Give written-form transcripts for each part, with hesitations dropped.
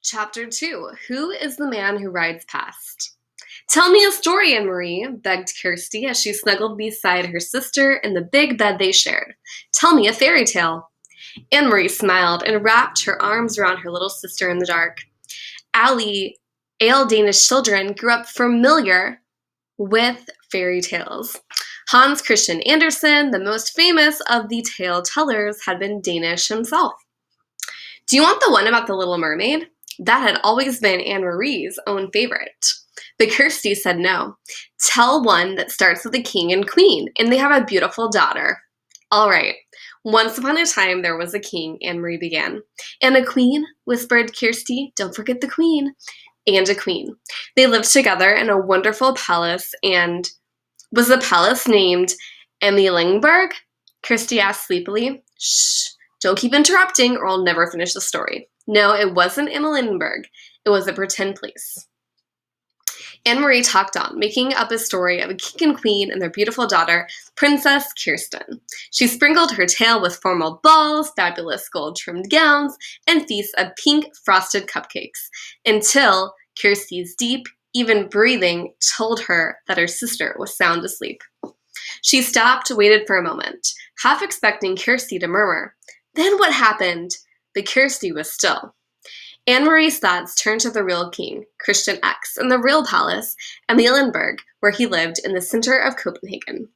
Chapter 2. Who is the man who rides past? Tell me a story, Anne-Marie, begged Kirsty as she snuggled beside her sister in the big bed they shared. Tell me a fairy tale. Anne-Marie smiled and wrapped her arms around her little sister in the dark. Allie, Ale Danish children grew up familiar with fairy tales. Hans Christian Andersen, the most famous of the tale tellers, had been Danish himself. Do you want the one about the Little Mermaid? That had always been Anne-Marie's own favorite. But Kirsty said no. Tell one that starts with a king and queen, and they have a beautiful daughter. All right. Once upon a time, there was a king, Anne-Marie began. And a queen, whispered Kirsty. Don't forget the queen. And a queen. They lived together in a wonderful palace, and was the palace named Emilingburg? Kirsty asked sleepily. Shh. Don't keep interrupting or I'll never finish the story. No, it wasn't Emmelinburg. It was a pretend place. Anne-Marie talked on, making up a story of a king and queen and their beautiful daughter, Princess Kirsten. She sprinkled her tale with formal balls, fabulous gold-trimmed gowns, and feasts of pink frosted cupcakes, until Kirsty's deep, even breathing told her that her sister was sound asleep. She stopped, waited for a moment, half expecting Kirsty to murmur, "Then what happened?" But Kirsty was still. Anne-Marie's thoughts turned to the real king, Christian X, and the real palace, Emilienburg, where he lived in the center of Copenhagen.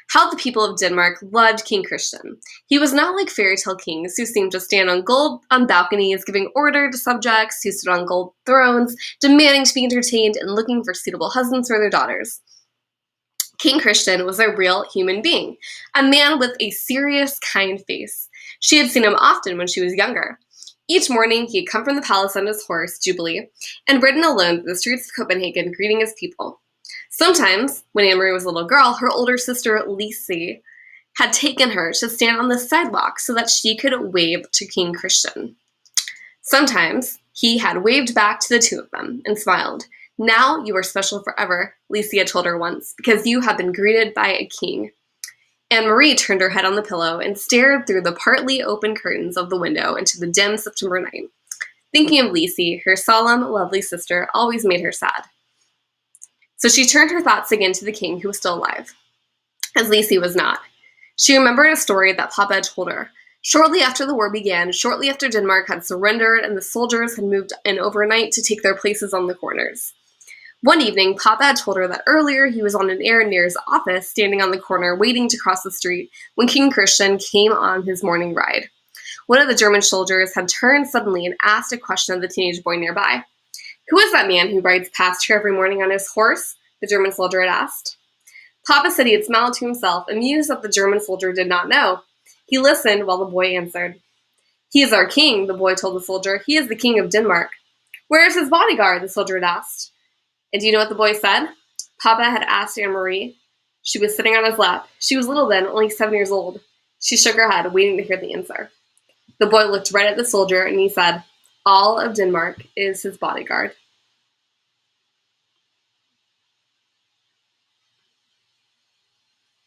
How the people of Denmark loved King Christian. He was not like fairy tale kings who seemed to stand on balconies, giving order to subjects who stood on gold thrones, demanding to be entertained and looking for suitable husbands for their daughters. King Christian was a real human being, a man with a serious, kind face. She had seen him often when she was younger. Each morning, he had come from the palace on his horse, Jubilee, and ridden alone through the streets of Copenhagen, greeting his people. Sometimes, when Anne-Marie was a little girl, her older sister, Lise, had taken her to stand on the sidewalk so that she could wave to King Christian. Sometimes, he had waved back to the two of them and smiled. Now you are special forever, Lise had told her once, because you have been greeted by a king. Anne-Marie turned her head on the pillow and stared through the partly open curtains of the window into the dim September night. Thinking of Lise, her solemn, lovely sister, always made her sad. So she turned her thoughts again to the king who was still alive, as Lise was not. She remembered a story that Papa had told her. Shortly after the war began, shortly after Denmark had surrendered and the soldiers had moved in overnight to take their places on the corners. One evening, Papa had told her that earlier he was on an errand near his office, standing on the corner, waiting to cross the street, when King Christian came on his morning ride. One of the German soldiers had turned suddenly and asked a question of the teenage boy nearby. "Who is that man who rides past here every morning on his horse?" the German soldier had asked. Papa said he had smiled to himself, amused that the German soldier did not know. He listened while the boy answered. "He is our king," the boy told the soldier. "He is the king of Denmark." "Where is his bodyguard?" the soldier had asked. And do you know what the boy said? Papa had asked Anne-Marie. She was sitting on his lap. She was little then, only 7 years old. She shook her head, waiting to hear the answer. The boy looked right at the soldier, and he said, "All of Denmark is his bodyguard."